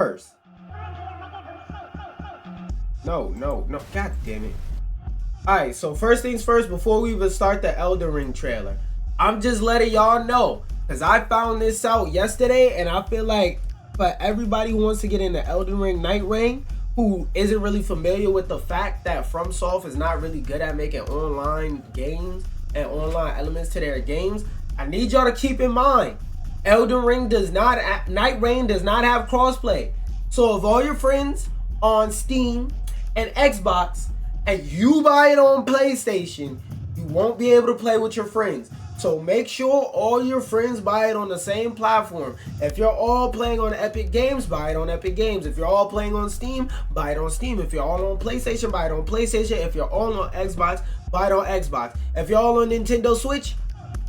first. No. God damn it. Alright, so first things first, before we even start the Elden Ring trailer, I'm just letting y'all know, because I found this out yesterday, and I feel like for everybody who wants to get into Elden Ring Nightreign, who isn't really familiar with the fact that FromSoft is not really good at making online games and online elements to their games, I need y'all to keep in mind, Nightreign does not have crossplay. So if all your friends on Steam and Xbox and you buy it on PlayStation, you won't be able to play with your friends. So make sure all your friends buy it on the same platform. If you're all playing on Epic Games, buy it on Epic Games. If you're all playing on Steam, buy it on Steam. If you're all on PlayStation, buy it on PlayStation. If you're all on Xbox, buy it on Xbox. If you're all on Nintendo Switch,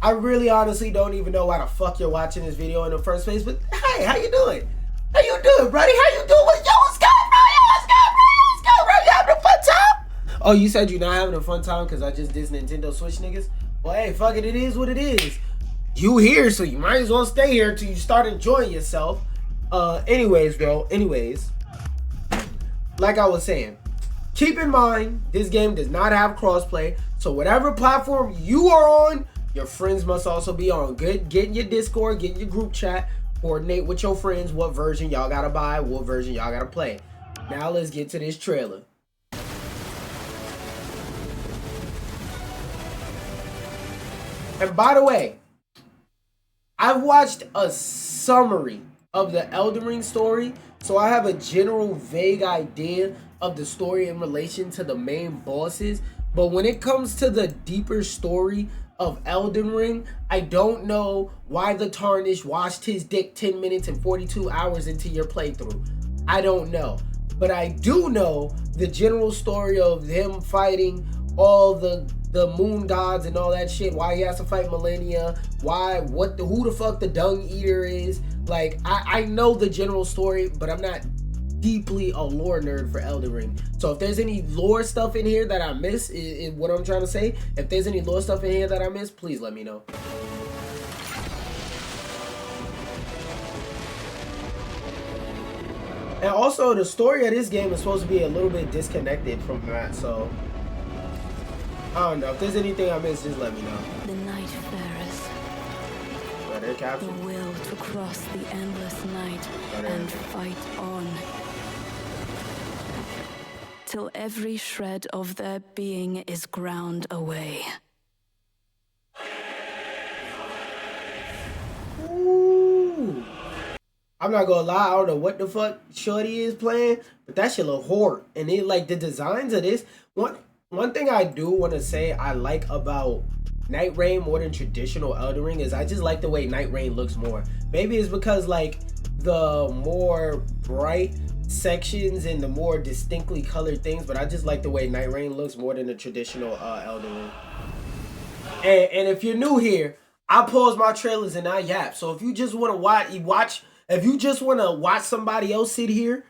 I really honestly don't even know why the fuck you're watching this video in the first place, but hey, how you doing? How you doing, buddy? How you doing? Yo, what's good, bro? Yo, what's good, bro? Yo, what's good, bro? You having a fun time? Oh, you said you're not having a fun time because I just dissed Nintendo Switch niggas? Well, hey, fuck it is what it is. You here, so you might as well stay here till you start enjoying yourself. Anyways, bro, like I was saying, keep in mind, this game does not have crossplay, so whatever platform you are on, your friends must also be on. Get in your Discord, get in your group chat, coordinate with your friends what version y'all gotta buy, what version y'all gotta play. Now let's get to this trailer. And by the way, I've watched a summary of the Elden Ring story, so I have a general vague idea of the story in relation to the main bosses. But when it comes to the deeper story of Elden Ring, I don't know why the Tarnished washed his dick 10 minutes and 42 hours into your playthrough. I don't know. But I do know the general story of him fighting all the moon gods and all that shit, why he has to fight Millennia, who the fuck the Dung Eater is. Like, I know the general story, but I'm not deeply a lore nerd for Elden Ring. So if there's any lore stuff in here that I miss, is what I'm trying to say. If there's any lore stuff in here that I miss, please let me know. And also, the story of this game is supposed to be a little bit disconnected from that, so I don't know. If there's anything I missed, just let me know. The Nightfarers. Right there, the will to cross the endless night and fight on. Till every shred of their being is ground away. Ooh. I'm not gonna lie, I don't know what the fuck Shorty is playing, but that shit look horrid. And it, like, the designs of this, one thing I do want to say I like about Nightreign more than traditional Elden Ring is I just like the way Nightreign looks more. Maybe it's because, like, the more bright sections and the more distinctly colored things, but I just like the way Nightreign looks more than the traditional Elden Ring. And if you're new here, I pause my trailers and I yap. So if you just want to if you just want to watch somebody else sit here,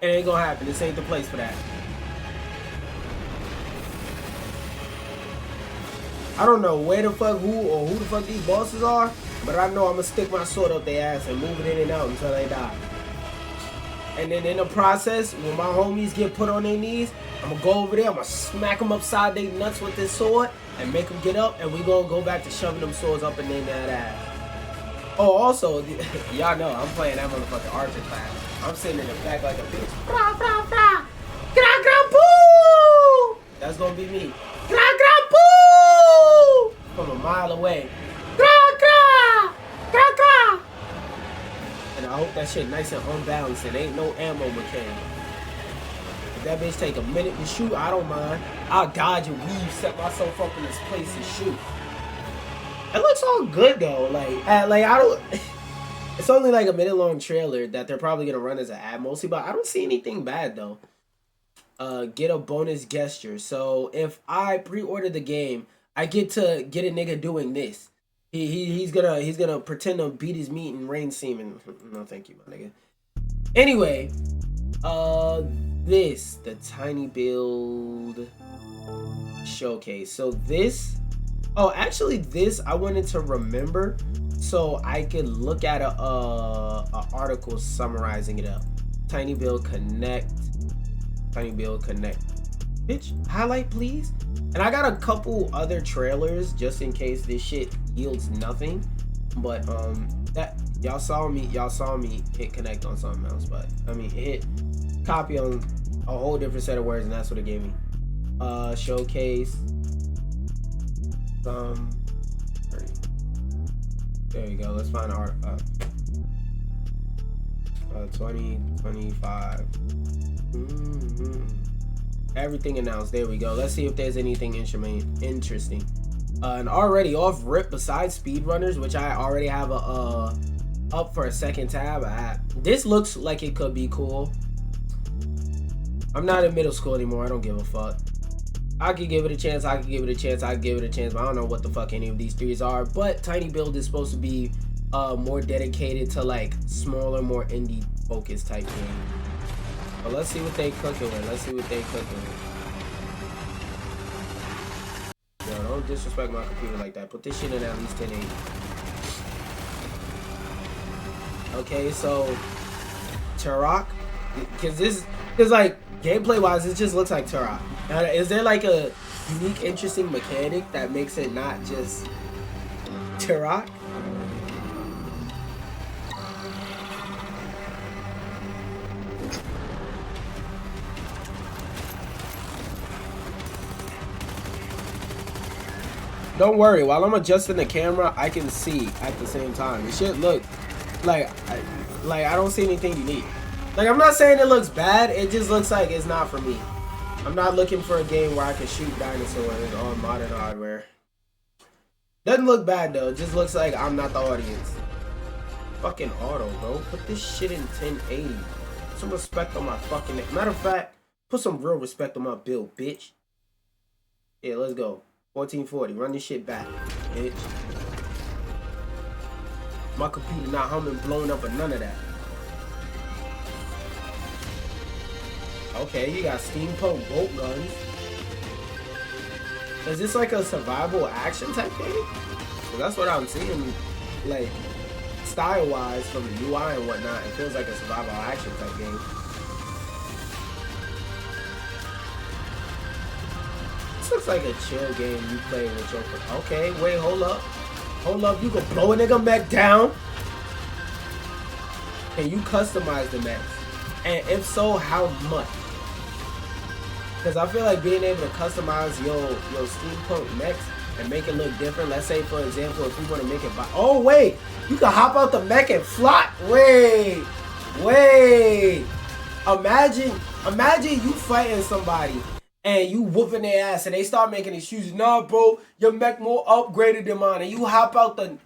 it ain't gonna happen. This ain't the place for that. I don't know where the fuck who the fuck these bosses are, but I know I'm gonna stick my sword up their ass and move it in and out until they die. And then in the process, when my homies get put on their knees, I'm gonna go over there, I'm gonna smack them upside their nuts with this sword and make them get up, and we gonna go back to shoving them swords up and in that ass. Oh, also, y'all know I'm playing that motherfucking archer class. I'm sitting in the back like a bitch. Bra, bra, bra. Gra, gra, boo! That's gonna be me. Gra, gra, boo! From a mile away. Gra, gra! Gra, gra! And I hope that shit nice and unbalanced. It ain't no ammo mechanic. If that bitch take a minute to shoot, I don't mind. I'll dodge and weave, set myself up in this place and shoot. It looks all good though. Like I don't. It's only like a minute-long trailer that they're probably gonna run as an ad mostly, but I don't see anything bad though. Get a bonus gesture. So if I pre-order the game, I get to get a nigga doing this. He's gonna pretend to beat his meat and rain semen. No, thank you, my nigga. Anyway, the tiny build showcase. So this, oh, actually this I wanted to remember so I could look at a article summarizing it up. Tiny Build Connect. Tiny Build Connect. Bitch, highlight please. And I got a couple other trailers just in case this shit yields nothing. But that y'all saw me hit connect on something else. But I mean, it hit copy on a whole different set of words, and that's what it gave me. Showcase. There you go. Let's find art. 2025. Everything announced. There we go. Let's see if there's anything interesting. And already off rip, besides speedrunners, which I already have a up for a second tab. This looks like it could be cool. I'm not in middle school anymore. I don't give a fuck. I could give it a chance. I could give it a chance. I could give it a chance. But I don't know what the fuck any of these threes are. But Tiny Build is supposed to be more dedicated to like smaller, more indie focused type game. But let's see what they cooking with. Let's see what they cooking with. Yo, don't disrespect my computer like that. Put this shit in at least 1080. Okay, so Turok, because like gameplay wise, it just looks like Turok. Now, is there like a unique, interesting mechanic that makes it not just Turok? Don't worry, while I'm adjusting the camera, I can see at the same time. It should look like I don't see anything unique. Like, I'm not saying it looks bad, it just looks like it's not for me. I'm not looking for a game where I can shoot dinosaurs on modern hardware. Doesn't look bad though, it just looks like I'm not the audience. Fucking auto, bro. Put this shit in 1080. Put some respect on my fucking name. Matter of fact, put some real respect on my build, bitch. Yeah, let's go. 1440. Run this shit back, bitch. My computer not humming, blowing up, or none of that. Okay, you got steampunk bolt guns. Is this like a survival action type game? Well, that's what I'm seeing, like, style-wise from the UI and whatnot. It feels like a survival action type game. This looks like a chill game you play with your... Okay, wait, hold up. Hold up, you can blow a nigga mech down? Can you customize the mechs? And if so, how much? Because I feel like being able to customize your steampunk mechs and make it look different. Let's say, for example, if we want to make it by... Oh, wait! You can hop out the mech and fly! Wait! Imagine you fighting somebody and you whooping their ass and they start making excuses. Nah, bro, your mech more upgraded than mine. And you hop out the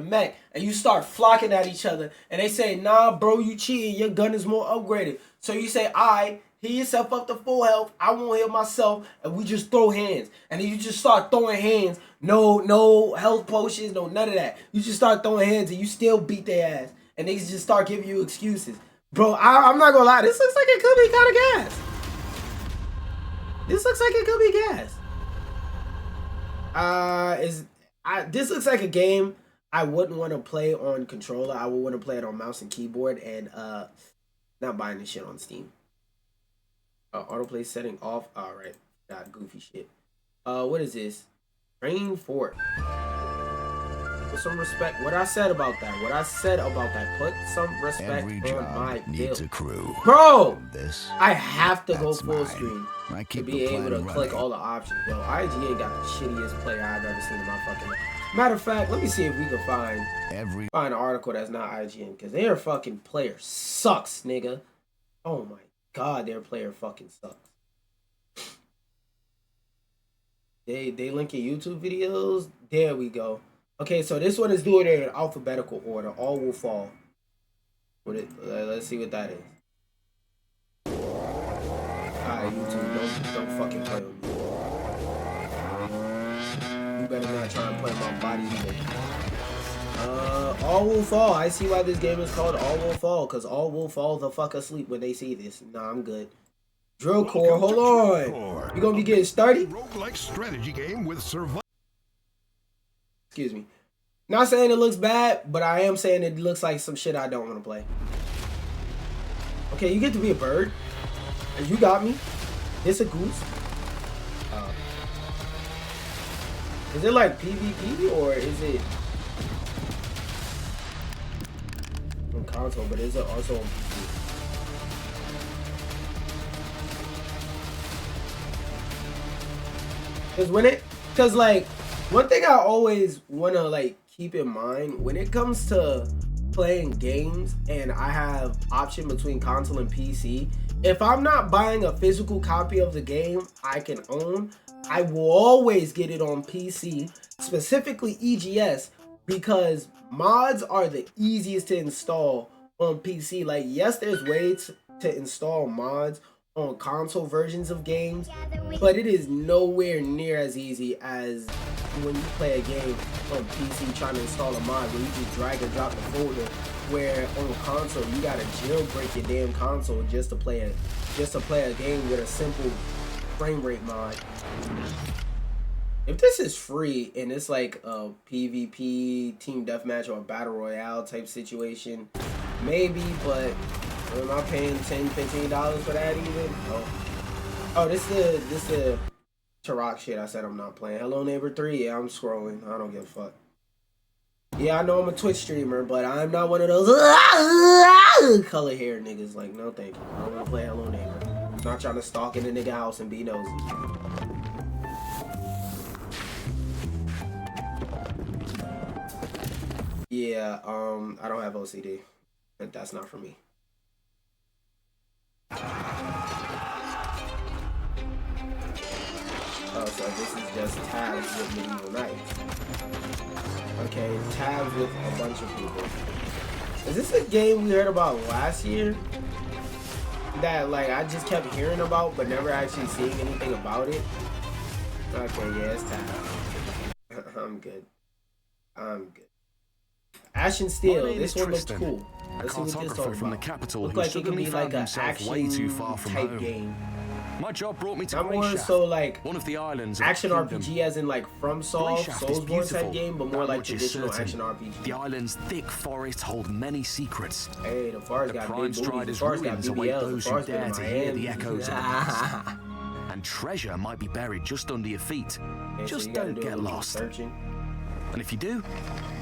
mech and you start flocking at each other. And they say, nah, bro, you cheating. Your gun is more upgraded. So you say, alright, heal yourself up to full health. I won't heal myself. And we just throw hands. And then you just start throwing hands. No health potions, no none of that. You just start throwing hands and you still beat their ass. And they just start giving you excuses. Bro, I'm not gonna lie. This looks like it could be kind of gas. This looks like it could be gas. This looks like a game I wouldn't want to play on controller. I would want to play it on mouse and keyboard, and not buying this shit on Steam. Autoplay setting off. Alright. Got goofy shit. What is this? Rain Fort. Put some respect. What I said about that. Put some respect on my build. A crew. Bro! I have to go full screen to be able to click all the options. Yo, IGN got the shittiest player I've ever seen in my fucking life. Matter of fact, let me see if we can find an article that's not IGN, because their fucking player sucks, nigga. Oh my god, their player fucking sucks. They link your YouTube videos. There we go. Okay, so this one is doing it in alphabetical order. All will fall. Let's see what that is. Alright, YouTube, don't fucking play with me. You better not try and play my body either. All will fall. I see why this game is called All Will Fall, because all will fall the fuck asleep when they see this. Nah, I'm good. Drill Core, hold on. You gonna be getting started? Roguelike strategy game with survival. Excuse me. Not saying it looks bad, but I am saying it looks like some shit I don't want to play. Okay, you get to be a bird. And you got me. It's a goose. Is it like PvP or is it on console? But is it also on PC? Cause like one thing I always wanna like keep in mind when it comes to playing games and I have option between console and PC, if I'm not buying a physical copy of the game I can own, I will always get it on PC, specifically EGS, because mods are the easiest to install on PC. Like, yes, there's ways to install mods on console versions of games, but it is nowhere near as easy as when you play a game on PC trying to install a mod where you just drag and drop the folder, where on console you gotta jailbreak your damn console just to play a game with a simple frame rate mod. If this is free and it's like a PvP, team deathmatch, or a battle royale type situation, maybe, but am I paying $10, $15 for that even? Oh, this is the Turok shit I said I'm not playing. Hello Neighbor 3, yeah, I'm scrolling. I don't give a fuck. Yeah, I know I'm a Twitch streamer, but I'm not one of those color hair niggas. Like, no thank you. I don't want to play Hello Neighbor. I'm not trying to stalk in the nigga house and be nosy. Yeah, I don't have OCD. That's not for me. Oh, so this is just tabs with Medieval Knights. Okay, tabs with a bunch of people. Is this a game we heard about last year? That, like, I just kept hearing about, but never actually seeing anything about it? Okay, yeah, it's tabs. I'm good. Ashen Steel, this one looks cool. Let's see what this talks from the about. capital Look who like it could suddenly be found like an himself way too far from action type home. game. My job brought me to Not more Grayshaft, so like one of the islands action of the RPG as in like FromSoft, Soulsborne type game, but more like traditional action RPG. The island's thick forests hold many secrets. Hey, the forest got big booties. The forest got BBLs. The forest been in Miami. The echoes of the past. And treasure might be buried just under your feet. Okay, just so don't get lost. Searching. And if you do,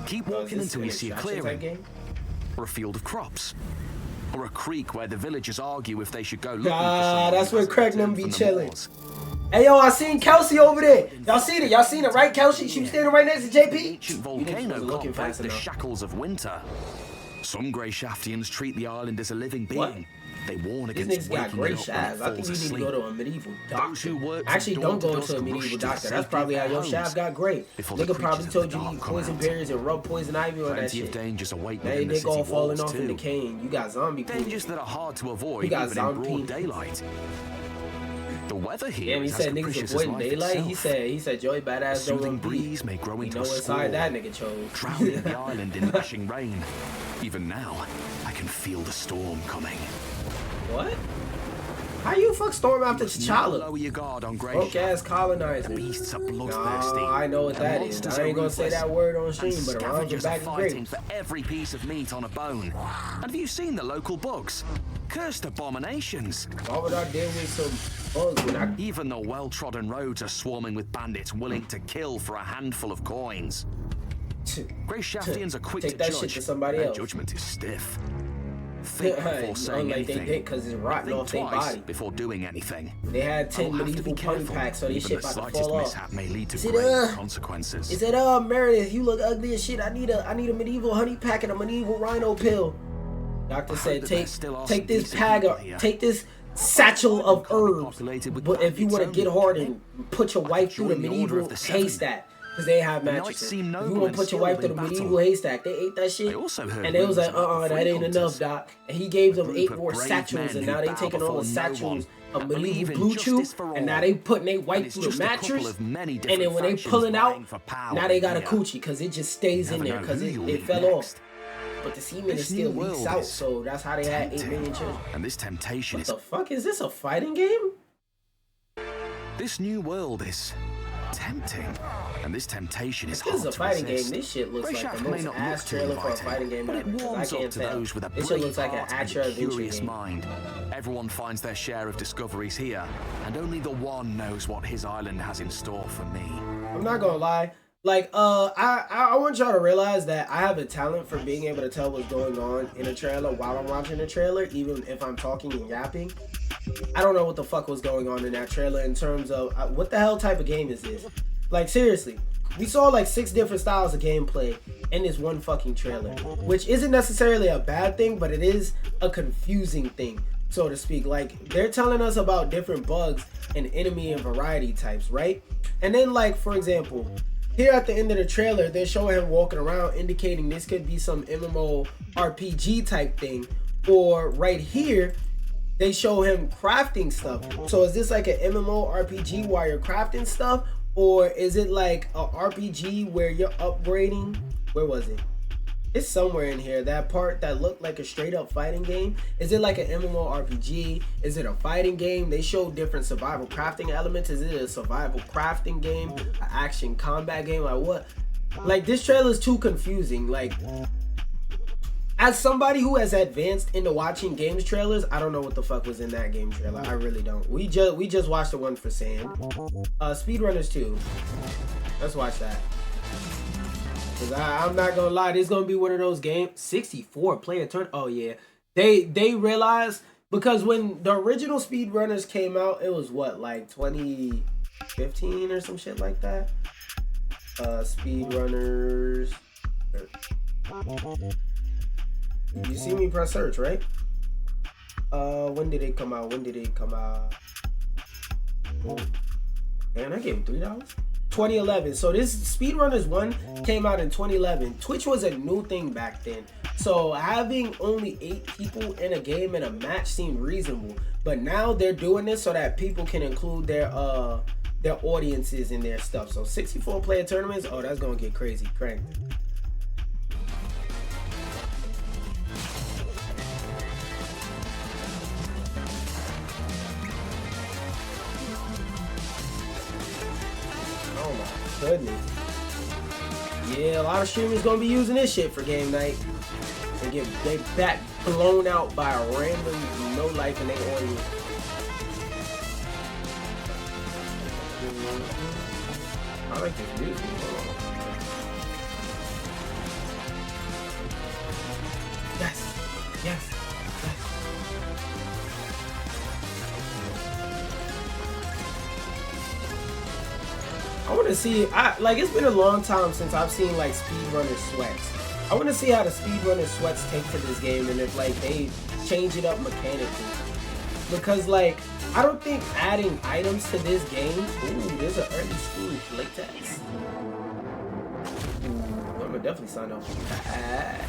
keep walking until you see a clearing, or a field of crops, or a creek where the villagers argue if they should go looking for someone. That's where Craig them be chilling. Hey yo, I seen Kelsey over there. Y'all seen it? Y'all seen it, right, Kelsey? She was standing right next to JP. Ancient volcano can't break the shackles of winter. Some Greyshaftians treat the island as a living being. What? They warn This against nigga's got waking great it up shafts. when I it think falls you need to asleep. go to a medieval doctor. Who work Actually, from don't dawn go to to a dusk medieval rush to the doctor. That's safety probably of how their your shaft homes got great. before the Nigga probably creatures of told the you to dark eat come poison out. berries and rub poison ivy on that Plenty shit. of dangers await Now within the they all city falling walls off in the too. cane. You got zombie poop. Dangers that are hard to avoid You got even in zombie broad poop. daylight. The weather here Damn, he is said as niggas capricious as avoiding life daylight. itself. He said Joey A badass don't soothing run breeze may grow You into know a what squall, side that nigga chose. drowning the island in lashing rain. Even now, I can feel the storm coming. What? How you fuck storm after Never T'Challa? lower your guard on Broke Grayshaft. ass colonizer. The beasts are bloodthirsty. Nah, I know what The that is. monsters I are ain't gonna say ruthless, that word on and stream, but around the scavengers back are of fighting grapes. for every piece of meat on a bone. And have you seen the local bugs? Cursed abominations. Why would I deal with some bugs when I... Even the well-trodden roads are swarming with bandits willing to kill for a handful of coins. Greyshaftians are quick Take to that judge. shit to somebody Their else. judgment is stiff. Think before saying like they anything. did because it's rotting Think off their twice body. before doing anything. They had 10 I'll have to medieval be pony careful. packs, so this Even shit the about to slightest fall off. mishap may lead to Is it, grave consequences. He said, Meredith, you look ugly as shit. I need a medieval honey pack and a medieval rhino pill. Doctor said, take this bag of, take this satchel of herbs. But if you want to get hard and put your wife through the medieval haystack, because they have mattresses. If you want to put your wife through the medieval haystack, they ate that shit. And they was like, that ain't enough, doc. And he gave them 8 more satchels, and now they taking all the satchels of medieval blue chew, and now they putting their wife through the mattress. And then when they pulling out, now they got a coochie, because it just stays in there, because it fell off. But the semen is still leaks out, so that's how they had 8 million children. And this temptation What the fuck? Is this a fighting game? This new world is tempting, and this temptation is This hard is a to fighting resist. game. This shit looks Grey like Shaft the may most not ass look too trailer for a inviting, fighting game but it ever. I warms can't up to tell. those with a This shit brave looks like an heart action and a adventure curious game. mind. Everyone finds their share of discoveries here, and only the one knows what his island has in store for me. I'm not gonna lie. Like, I want y'all to realize that I have a talent for being able to tell what's going on in a trailer while I'm watching the trailer, even if I'm talking and yapping. I don't know what the fuck was going on in that trailer in terms of what the hell type of game is this? Like, seriously, we saw like 6 different styles of gameplay in this one fucking trailer, which isn't necessarily a bad thing, but it is a confusing thing, so to speak. Like, they're telling us about different bugs and enemy and variety types, right? And then, like, for example, here at the end of the trailer, they're showing him walking around, indicating this could be some MMO RPG type thing. Or right here, they show him crafting stuff. So is this like an MMO RPG while you're crafting stuff? Or is it like a RPG where you're upgrading? Where was it? It's somewhere in here. That part that looked like a straight up fighting game. Is it like an MMO RPG? Is it a fighting game? They show different survival crafting elements. Is it a survival crafting game? An action combat game? Like what? Like, this trailer is too confusing. Like, as somebody who has advanced into watching games trailers, I don't know what the fuck was in that game trailer. I really don't. We just watched the one for Sand. Speedrunners 2. Let's watch that. Cause I'm not gonna lie, this is gonna be one of those games. 64 player turn. Oh yeah, they realized, because when the original Speedrunners came out, it was what, like 2015 or some shit like that. Speedrunners. You see me press search, right? When did it come out? When did it come out? Man, I gave him $3. 2011. So this Speedrunners 1 came out in 2011. Twitch was a new thing back then. So having only 8 people in a game in a match seemed reasonable. But now they're doing this so that people can include their audiences in their stuff. So 64 player tournaments, oh, that's gonna get crazy. Crank. Oh my goodness. Yeah, a lot of streamers gonna be using this shit for game night. And get their back blown out by a random no life in their audience. I like this music. Yes, yes, yes. I want to see, like, it's been a long time since I've seen like speedrunner sweats. I want to see how the speedrunner sweats take to this game, and if like they change it up mechanically. Because like, I don't think adding items to this game. Ooh, there's an early Steam playtest. I'm gonna definitely sign up for that.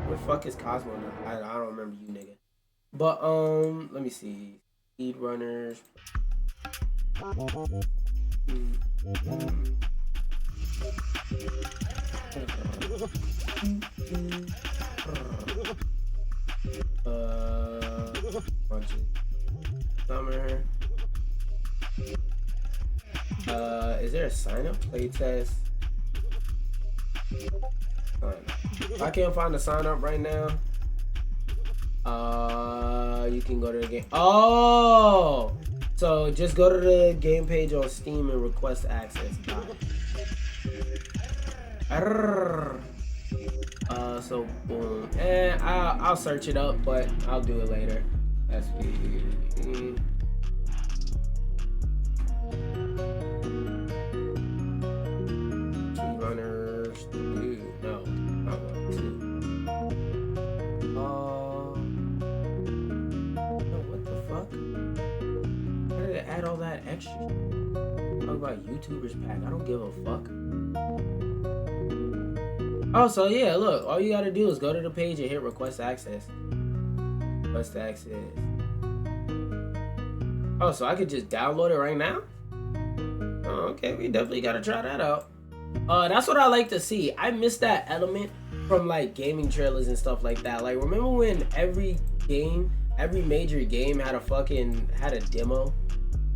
Where the fuck is Cosmo now? I don't remember you, nigga. But let me see. Speedrunners. Summer. Is there a sign up playtest? If I can't find a sign up right now, you can go to the game. Oh, so just go to the game page on Steam and request access. So boom, and I'll search it up, but I'll do it later. That's weird. Runners, dude, no, not 1, 2. No, what the fuck? Why did it add all that extra? Talk about YouTubers pack. I don't give a fuck. Oh, so yeah, look, all you gotta do is go to the page and hit request access. Request access. Oh, so I could just download it right now? Oh, okay, we definitely gotta try that out. That's what I like to see. I miss that element from like gaming trailers and stuff like that. Like, remember when every major game had a demo?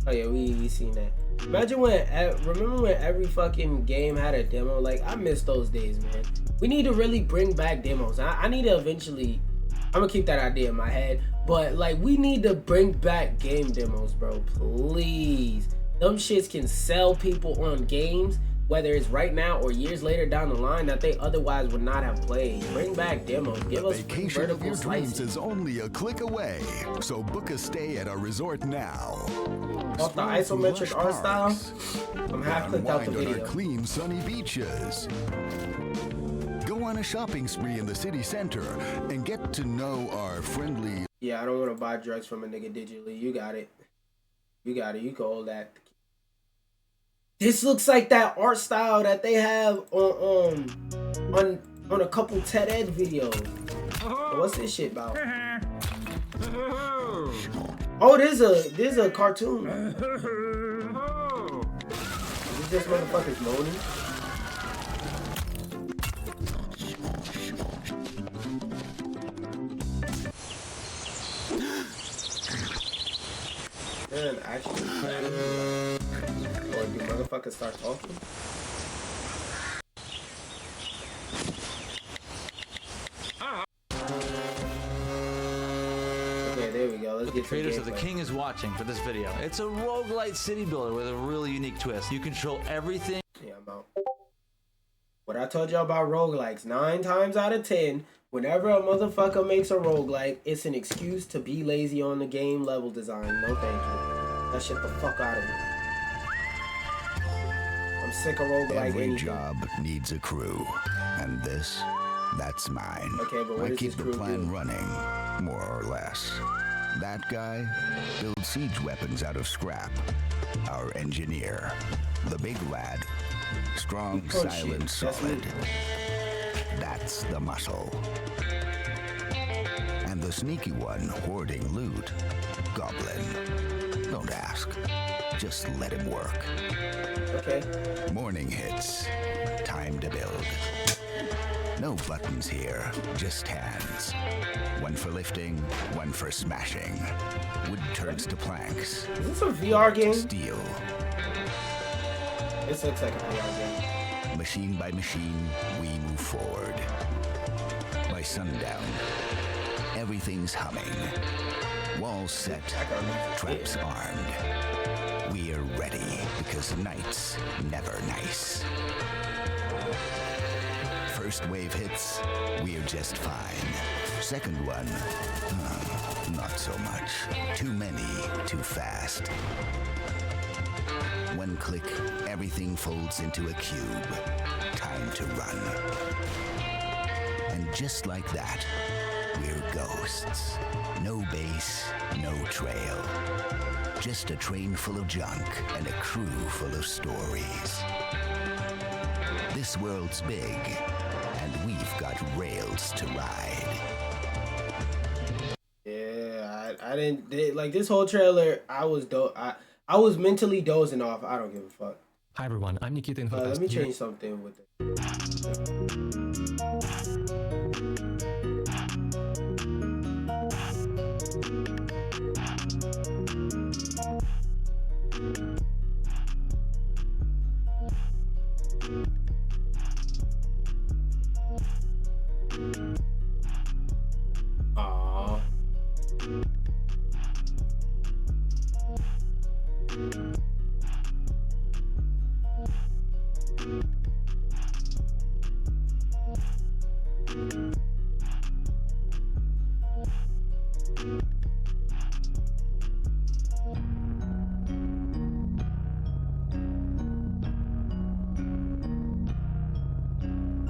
Oh yeah, we seen that. Imagine remember when every fucking game had a demo? Like, I miss those days, man. We need to really bring back demos. I need to eventually, I'm gonna keep that idea in my head, but like, we need to bring back game demos, bro, please. Them shits can sell people on games, whether it's right now or years later down the line that they otherwise would not have played. Bring back demos. Give us vacation of your dreams is only a click away. So book a stay at our resort now. Off the isometric art style, I'm half clicked out the video. On our clean, sunny beaches. Go on a shopping spree in the city center and get to know our friendly. Yeah, I don't want to buy drugs from a nigga digitally. You got it. You got it. You can hold that. This looks like that art style that they have on a couple TED Ed videos. So what's this shit about? Oh, there's a cartoon. Is this motherfuckers moaning? Man, actually, or do motherfuckers start talking? Okay, there we go. Let's get the creators of The King is Watching for this video. It's a roguelite city builder with a really unique twist. You control everything. Yeah, I'm out. What I told y'all about roguelikes, 9 times out of 10, whenever a motherfucker makes a roguelike, it's an excuse to be lazy on the game level design. No thank you. That shit the fuck out of me. I'm sick of roguelike Every anything. job needs a crew. And that's mine. Okay, but what I does keep this the crew plan do? running, more or less. That guy builds siege weapons out of scrap. Our engineer, the big lad, strong, Oh, silent, shit. solid. That's the muscle. And the sneaky one hoarding loot, Goblin. Don't ask, just let him work. Okay. Morning hits, time to build. No buttons here, just hands. One for lifting, one for smashing. Wood turns to planks. Is this a VR game? Steel. This looks like a VR game. Machine by machine, we move forward. By sundown, everything's humming. Walls set, traps armed. We are ready because night's never nice. First wave hits, we're just fine. Second one, not so much. Too many, too fast. One click, everything folds into a cube. Time to run. And just like that, we're ghosts. No base, no trail. Just a train full of junk and a crew full of stories. This world's big, and we've got rails to ride. Yeah, I didn't like this whole trailer. I was mentally dozing off. I don't give a fuck. Hi everyone, I'm Qaptain. Let me change something with it. Aww.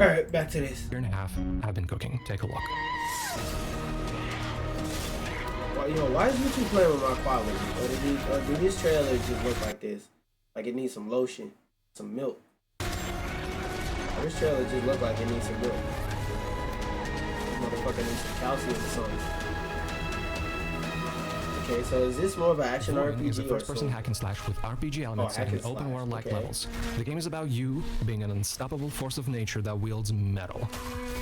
Alright, back to this. Year and a half, I've been cooking. Take a look. Well, why is YouTube playing with my quality? Or do these trailers just look like this? Like it needs some lotion, some milk. Or this trailer just look like it needs some milk. This motherfucker needs some calcium or something. Okay, so is this more of an action RPG? It's a first-person hack and slash with RPG elements and open world-like levels. The game is about you being an unstoppable force of nature that wields metal.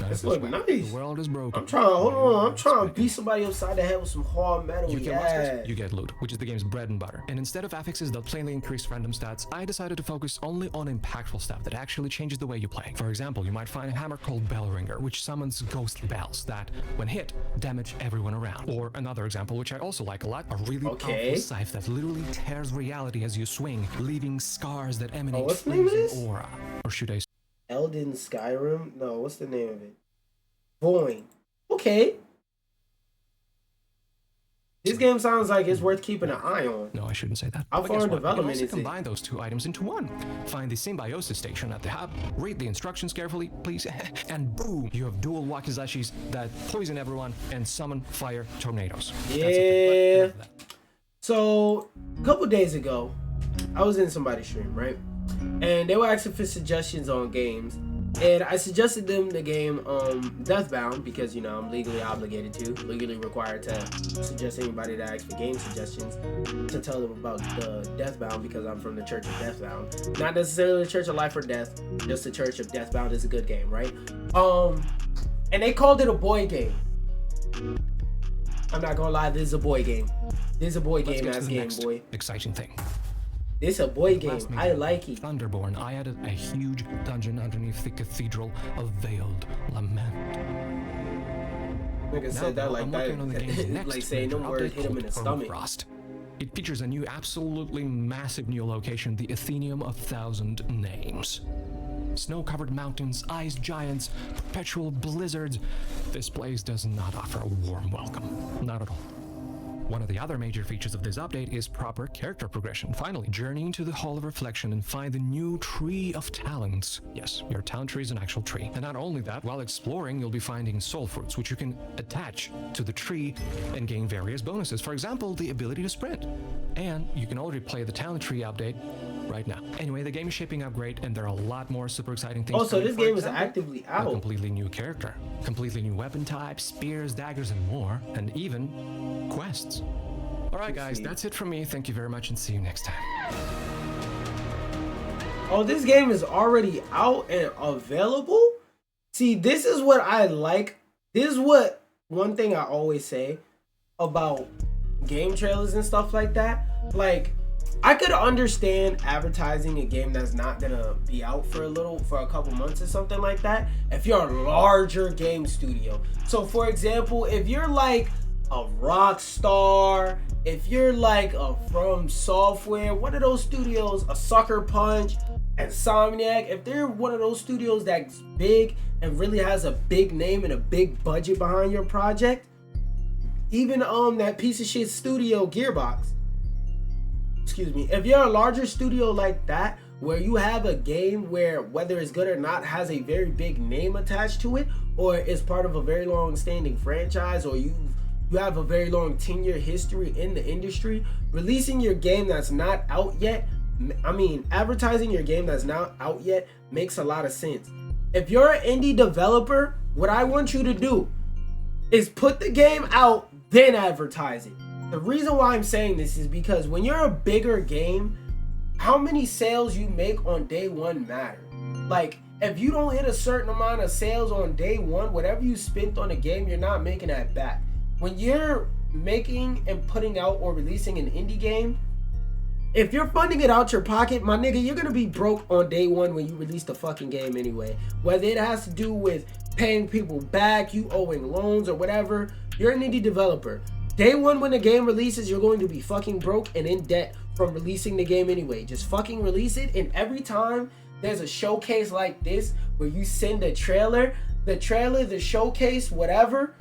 This look way. nice. The world is broken. I'm trying to beat somebody upside the head with some hard metal. You kill monsters, you get loot, which is the game's bread and butter. And instead of affixes that plainly increase random stats, I decided to focus only on impactful stuff that actually changes the way you play. For example, you might find a hammer called Bellringer, which summons ghostly bells that, when hit, damage everyone around. Or another example, which I also like a lot, a really powerful scythe that literally tears reality as you swing, leaving scars that emanate freezing aura. Or should I say Elden Skyrim? No, what's the name of it? Void. Okay. This game sounds like it's worth keeping an eye on. No, I shouldn't say that. How far in development is it? Combine those two items into one. Find the symbiosis station at the hub, read the instructions carefully, please, and boom, you have dual wakizashis that poison everyone and summon fire tornadoes. Yeah. So, a couple days ago, I was in somebody's stream, right? And they were asking for suggestions on games. And I suggested them the game Deathbound because, you know, I'm legally obligated to, legally required to suggest anybody that asks for game suggestions to tell them about the Deathbound because I'm from the Church of Deathbound. Not necessarily the Church of Life or Death, just the Church of Deathbound is a good game, right? And they called it a boy game. I'm not gonna lie, this is a boy game. This is a boy game ass game, boy. Exciting thing. This is a boy game. I like it. Thunderborn, I added a huge dungeon underneath the Cathedral of Veiled Lament. Nigga said that like that. Like saying no word hit him in the stomach. Frost. It features a new, absolutely massive new location, the Athenium of Thousand Names. Snow-covered mountains, ice giants, perpetual blizzards. This place does not offer a warm welcome. Not at all. One of the other major features of this update is proper character progression. Finally, journey into the Hall of Reflection and find the new Tree of Talents. Yes, your talent tree is an actual tree. And not only that, while exploring, you'll be finding soul fruits, which you can attach to the tree and gain various bonuses. For example, the ability to sprint. And you can already play the talent tree update right now. Anyway, the game is shaping up great, and there are a lot more super exciting things. Oh, so this game is actively out. A completely new character, completely new weapon types, spears, daggers, and more, and even quests. Alright guys, that's it from me. Thank you very much and see you next time. Oh, this game is already out and available? See, this is what I like. This is what one thing I always say about game trailers and stuff like that. Like, I could understand advertising a game that's not gonna be out for a couple months or something like that if you're a larger game studio. So for example, if you're like a Rockstar, if you're like a From Software, one of those studios, a Sucker Punch, Insomniac, if they're one of those studios that's big and really has a big name and a big budget behind your project, even that piece of shit studio Gearbox, excuse me, if you're a larger studio like that where you have a game where whether it's good or not has a very big name attached to it, or is part of a very long standing franchise, or you have a very long 10-year history in the industry, releasing your game that's not out yet, advertising your game that's not out yet makes a lot of sense. If you're an indie developer, what I want you to do is put the game out, then advertise it. The reason why I'm saying this is because when you're a bigger game, how many sales you make on day one matter. Like, if you don't hit a certain amount of sales on day one, whatever you spent on a game, you're not making that back. When you're making and putting out or releasing an indie game, if you're funding it out your pocket, my nigga, you're gonna be broke on day one when you release the fucking game anyway. Whether it has to do with paying people back, you owing loans or whatever, you're an indie developer. Day one when the game releases, you're going to be fucking broke and in debt from releasing the game anyway. Just fucking release it, and every time there's a showcase like this where you send a trailer, the showcase, whatever,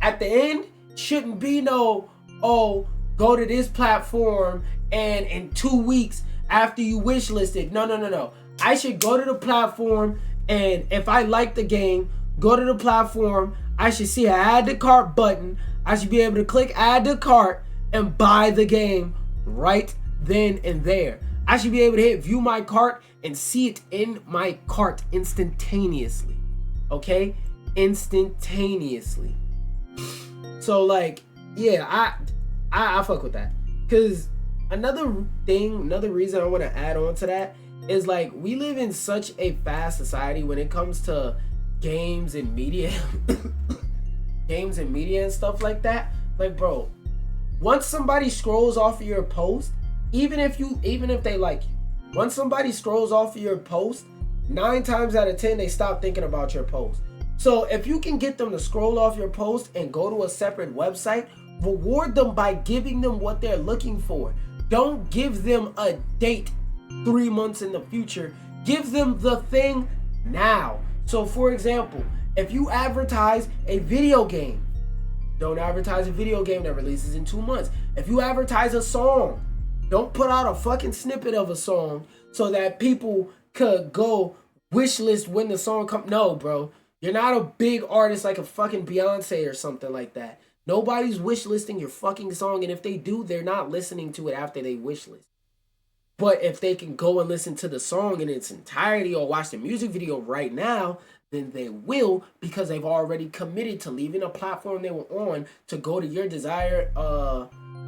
at the end, shouldn't be no, oh, go to this platform and in 2 weeks after you wishlisted. No. I should go to the platform, and if I like the game, go to the platform. I should see an add to cart button. I should be able to click add to cart and buy the game right then and there. I should be able to hit view my cart and see it in my cart instantaneously. Okay? Instantaneously. So like, yeah, I fuck with that. Cause another reason I want to add on to that is like, we live in such a fast society when it comes to games and media, games and media and stuff like that. Like, bro, once somebody scrolls off of your post, even if they like you, once somebody scrolls off of your post, 9 times out of 10 they stop thinking about your post. So if you can get them to scroll off your post and go to a separate website, reward them by giving them what they're looking for. Don't give them a date 3 months in the future. Give them the thing now. So for example, if you advertise a video game, don't advertise a video game that releases in 2 months. If you advertise a song, don't put out a fucking snippet of a song so that people could go wish list when the song comes. No, bro. You're not a big artist like a fucking Beyonce or something like that. Nobody's wish listing your fucking song, and if they do, they're not listening to it after they wish list. But if they can go and listen to the song in its entirety or watch the music video right now, then they will, because they've already committed to leaving a platform they were on to go to your desired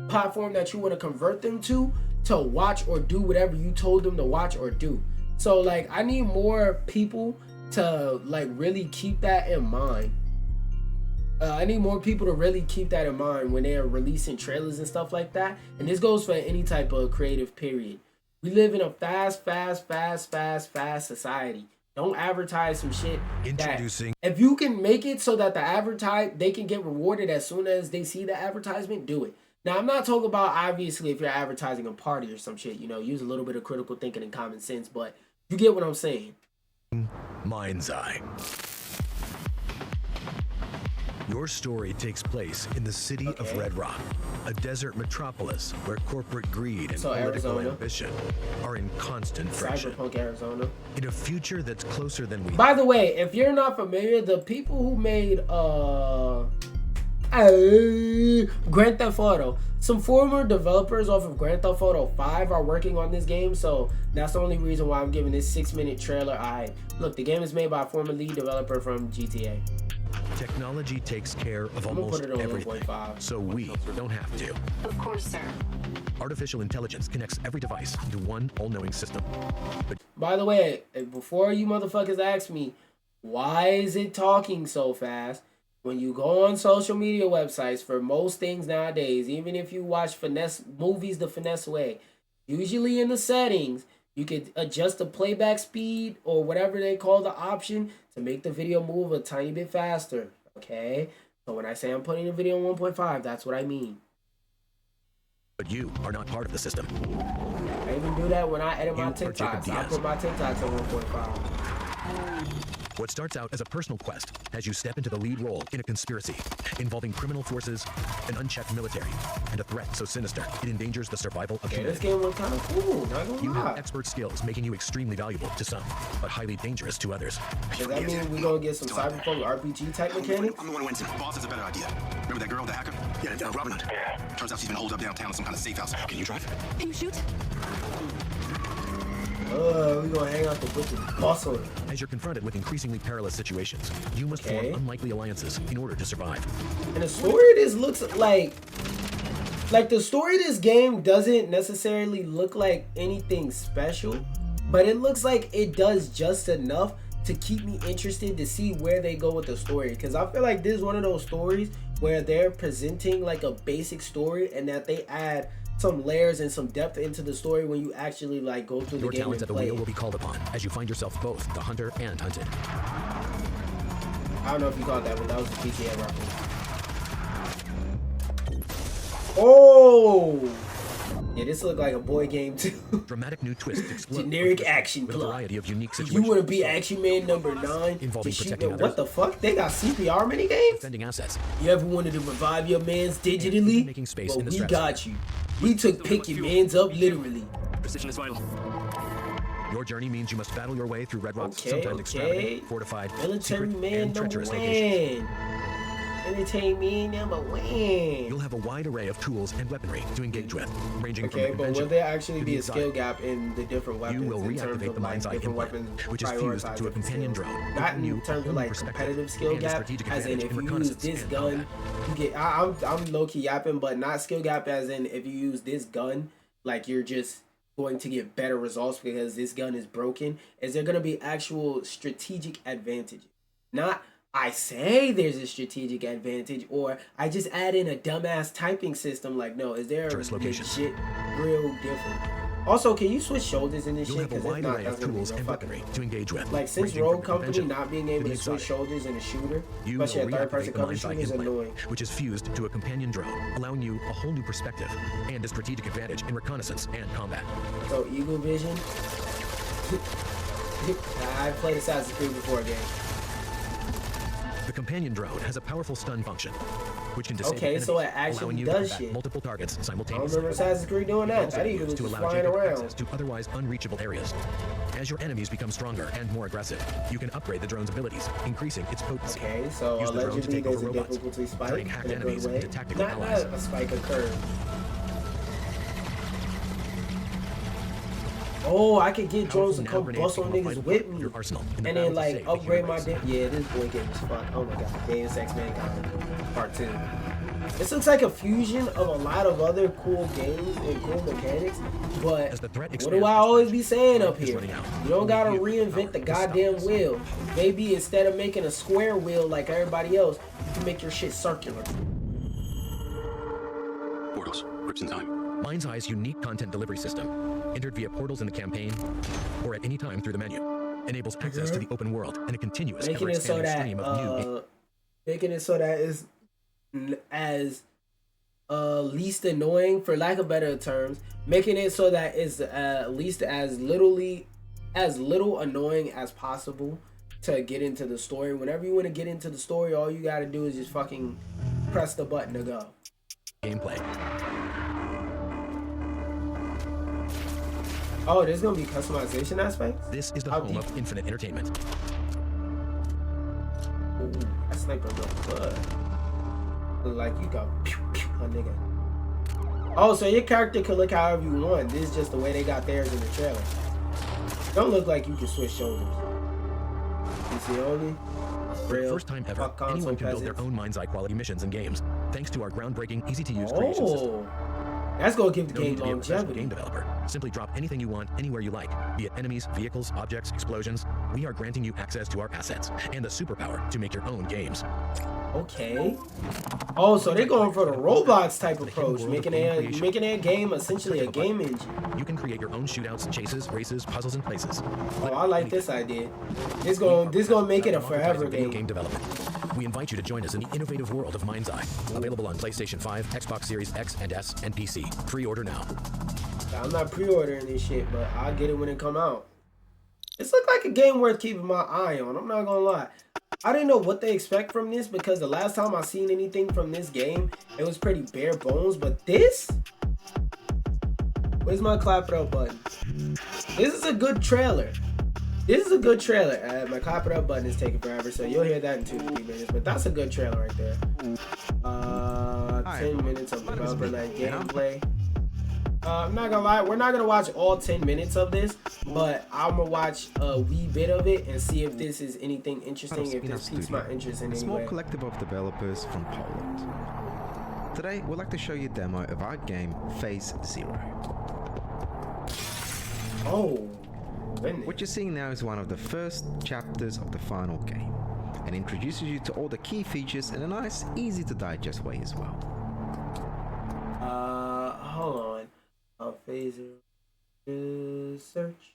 platform that you want to convert them to watch or do whatever you told them to watch or do. So like, I need more people to like really keep that in mind. I need more people to really keep that in mind when they're releasing trailers and stuff like that. And this goes for any type of creative period. We live in a fast society. Don't advertise some shit. Introducing. If you can make it so that they can get rewarded as soon as they see the advertisement, do it. Now, I'm not talking about, obviously, if you're advertising a party or some shit, you know, use a little bit of critical thinking and common sense, but you get what I'm saying. Mind's Eye. Your story takes place in the city of Red Rock, a desert metropolis where corporate greed and political ambition are in constant friction. Cyberpunk Arizona. In a future that's closer than we... By the way, if you're not familiar, the people who made Grand Theft Auto, some former developers off of Grand Theft Auto 5 are working on this game, so that's the only reason why I'm giving this 6-minute trailer. Look, the game is made by a former lead developer from GTA. Technology takes care of almost everything, so we don't have to. Of course, sir. Artificial intelligence connects every device into one all-knowing system. But by the way, before you motherfuckers ask me, why is it talking so fast? When you go on social media websites for most things nowadays, even if you watch movies the finesse way, usually in the settings, you could adjust the playback speed or whatever they call the option to make the video move a tiny bit faster, okay? So when I say I'm putting the video on 1.5, that's what I mean. But you are not part of the system. I even do that when I edit my TikToks. I put my TikToks on 1.5. What starts out as a personal quest as you step into the lead role in a conspiracy involving criminal forces, an unchecked military, and a threat so sinister it endangers the survival of humanity. This game was kind of cool, not gonna You lie. have expert skills making you extremely valuable to some, but highly dangerous to others. Does that mean we're gonna get some cyberpunk RPG type mechanics? I'm the one who went in. Boss has a better idea. Remember that girl, the hacker? Yeah, Robin Hood. Yeah. Turns out she's been holed up downtown in some kind of safe house. Can you drive? Can you shoot? We're gonna hang out with the boss on it. As you're confronted with increasingly perilous situations, you must form unlikely alliances in order to survive. And the story of this looks like the story of this game doesn't necessarily look like anything special, but it looks like it does just enough to keep me interested to see where they go with the story. Because I feel like this is one of those stories where they're presenting like a basic story and that they add some layers and some depth into the story when you actually like go through the game. Your talents and at the play wheel it. will be called upon as you find yourself both the hunter and hunted. I don't know if you caught that, but that was the GTA reference. Oh! Yeah, this looked like a boy game too. Dramatic new twists explode. Generic action with a plot. variety of unique If situations. you want to be Action Man number 9, involving to shoot protecting them. others. What the fuck? They got CPR minigames? Defending assets. You ever wanted to revive your mans digitally? Making space Well, in the we stratosphere. got you. We took pick your mans up literally. Precision is vital. Your journey means you must battle your way through Red Rock's Okay, sometimes extravagant, fortified, Military secret, man and number treacherous locations. 1. Military man number 1. You'll have a wide array of tools and weapery to engage with, ranging Okay, from the but will convention there actually to be the a skill exotic. gap in the different weapons? You will in terms reactivate of the like Mind's Eye different implant, weapons, which is fused prioritize to a different companion skills? drone, Not giving you in terms of new like perspective competitive skill and a gap, strategic as in advantage if in you use reconnaissance this and gun, you get. I'm low key yapping, but not skill gap as in if you use this gun, like you're just going to get better results because this gun is broken. Is there going to be actual strategic advantages? Not I say there's a strategic advantage, or I just add in a dumbass typing system. Like, no, is there a legit, real difference? Also, can you switch shoulders in this shit? You'll have a wide array of tools and weaponry to engage with. Like, since Rogue Company not being able to switch shoulders in a shooter, especially a third-person cover shooter, is annoying. Which is fused to a companion drone, allowing you a whole new perspective and a strategic advantage in reconnaissance and combat. So, Eagle Vision. I played Assassin's Creed before, gang. The companion drone has a powerful stun function, which can disable okay, so it allowing actually you does to shit. Multiple targets I don't simultaneously. remember Assassin's Creed doing that. That Eagle was to just allow flying Jacob around. access to otherwise unreachable areas. As your enemies become stronger and more aggressive, you can upgrade the drone's abilities, increasing its potency. Okay, so Use the drone to allegedly take over there's a robots, difficulty spike turning hacked in a good enemies way. into tactical Not allies. a spike occurred. Oh, I could get drones to come bust on niggas with me, and then like upgrade my yeah, this boy game is fuck. Oh my god, Deus Ex Mankind Part 2. This looks like a fusion of a lot of other cool games and cool mechanics, but what do I always be saying up here? You don't gotta reinvent the goddamn wheel. Maybe instead of making a square wheel like everybody else, you can make your shit circular. Portals. Grips in time. Mind's Eye's unique content delivery system, entered via portals in the campaign or at any time through the menu, enables access to the open world and a continuous, ever-expanding stream of new. Making it so that it's as least annoying, for lack of better terms, making it so that it's at least as little annoying as possible to get into the story. Whenever you want to get into the story, all you gotta do is just fucking press the button to go. Gameplay. Oh, there's gonna be customization aspects? This is the home of infinite entertainment. Ooh, that sniper real good. Look like you got pew pew, my nigga. Oh, so your character can look however you want. This is just the way they got theirs in the trailer. Don't look like you can switch shoulders. You see only? For the first time ever, anyone can build their own Mind's Eye quality missions and games, thanks to our groundbreaking, easy-to-use creation system. That's gonna give the No game need to be a professional longevity. game developer. Simply drop anything you want anywhere you like, be it enemies, vehicles, objects, explosions. We are granting you access to our assets and the superpower to make your own games. Okay. Oh, so they're going for the robots type approach, making their game essentially a game engine. You can create your own shootouts, chases, races, puzzles, and places. Oh, I like this idea. This gonna make it a forever video game. game development. We invite you to join us in the innovative world of Mind's Eye. Available on PlayStation 5, Xbox Series X and S, and PC. Pre-order now. I'm not pre-ordering this shit, but I'll get it when it come out. This looks like a game worth keeping my eye on. I'm not gonna lie. I didn't know what they expect from this because the last time I seen anything from this game, it was pretty bare bones. But this? Where's my clap it up button? This is a good trailer. This is a good trailer. My clap it up button is taking forever, so you'll hear that in 2 to 3 minutes. But that's a good trailer right there. 10 minutes of developer-led gameplay. I'm not gonna lie, we're not gonna watch all 10 minutes of this, but I'm gonna watch a wee bit of it and see if this is anything interesting, if this piques my interest in any way. A small collective of developers from Poland. Today, we'd like to show you a demo of our game, Phase Zero. Oh, goodness. What you're seeing now is one of the first chapters of the final game, and introduces you to all the key features in a nice, easy to digest way as well. Hold on. Phase search.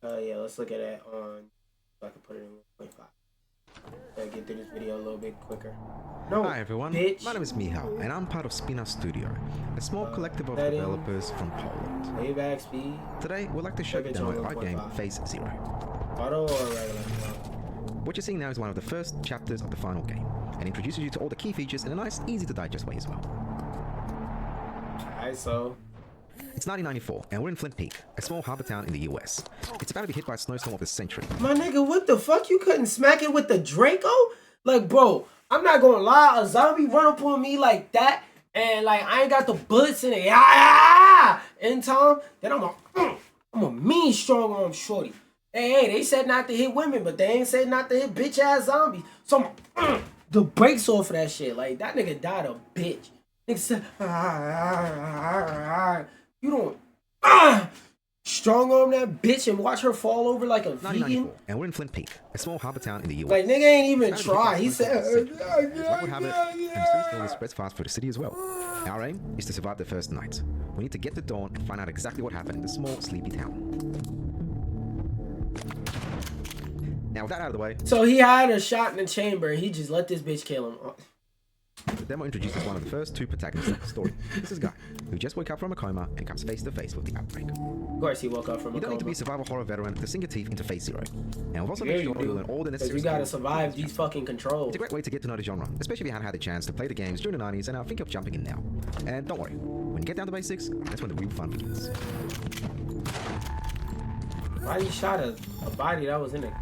Yeah, let's look at that on, so I can put it in 1.5. Gotta get through this video a little bit quicker. No, Hi everyone, bitch. my name is Michał, and I'm part of Spina Studio, a small collective of developers from Poland. Playback speed. Today, we'd like to show you a demo of our game, Phase Zero. Auto or regular? What you're seeing now is one of the first chapters of the final game, and introduces you to all the key features in a nice, easy to digest way as well. Alright, so it's 1994, and we're in Flint Peak, a small harbor town in the US. It's about to be hit by a snowstorm of the century. my nigga, what the fuck? You couldn't smack it with the Draco? Like, bro, I'm not gonna lie, a zombie run up on me like that, and like I ain't got the bullets in it, in time, then I'm a mean strong arm shorty. Hey, they said not to hit women, but they ain't said not to hit bitch ass zombies. So I'm the brakes off of that shit. Like that nigga died a bitch. Nigga said, you don't, strong arm that bitch and watch her fall over like a vegan. 1994, and we're in Flint Peak, a small harbor town in the US. Like, nigga ain't even try. He said, What would happen, and mysterious illness spreads fast for the city as well. Our aim is to survive the first night. We need to get to dawn and find out exactly what happened in this small, sleepy town. Now, with that out of the way, so he had a shot in the chamber. He just let this bitch kill him. the demo introduces one of the first two protagonists of the story. This is a guy who just woke up from a coma and comes face to face with the outbreak. Of course he woke up from a coma. You don't need to be a survival horror veteran to sink your teeth into Phase Zero. And we've also Yeah, made sure you you learn all the necessary you gotta skills. survive these fucking controls. It's a great way to get to know the genre, especially if you haven't had the chance to play the games during the 90s and now think of jumping in now. And don't worry, when you get down to basics, that's when the real fun begins. Why you shot a body that was in it?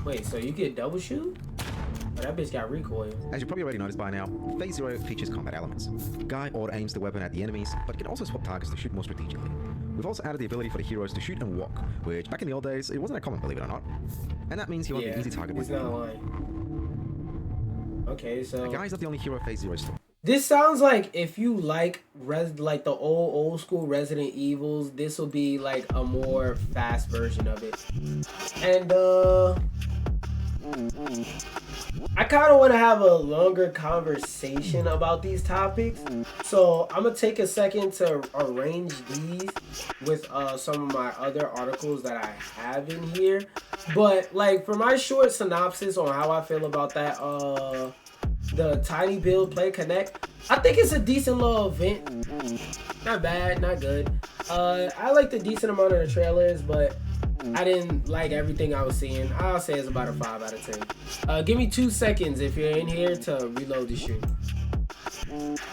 Wait, so you get double shoot? Oh, that bitch got recoil. As you probably already noticed by now, Phase Zero features combat elements. Guy auto-aims the weapon at the enemies, but can also swap targets to shoot more strategically. We've also added the ability for the heroes to shoot and walk, which back in the old days, it wasn't that common, believe it or not. And that means he won't be an easy target. He's not lying. Okay, so... Guy's not the only hero of Phase Zero story. This sounds like if you like like the old school Resident Evils, this will be like a more fast version of it. And I kind of want to have a longer conversation about these topics, so I'm gonna take a second to arrange these with some of my other articles that I have in here. But like for my short synopsis on how I feel about that the Tiny Build Play Connect, I think it's a decent little event. Not bad, not good. I liked a decent amount of the trailers, but I didn't like everything I was seeing. I'll say it's about a 5 out of 10. Give me 2 seconds if you're in here to reload the stream.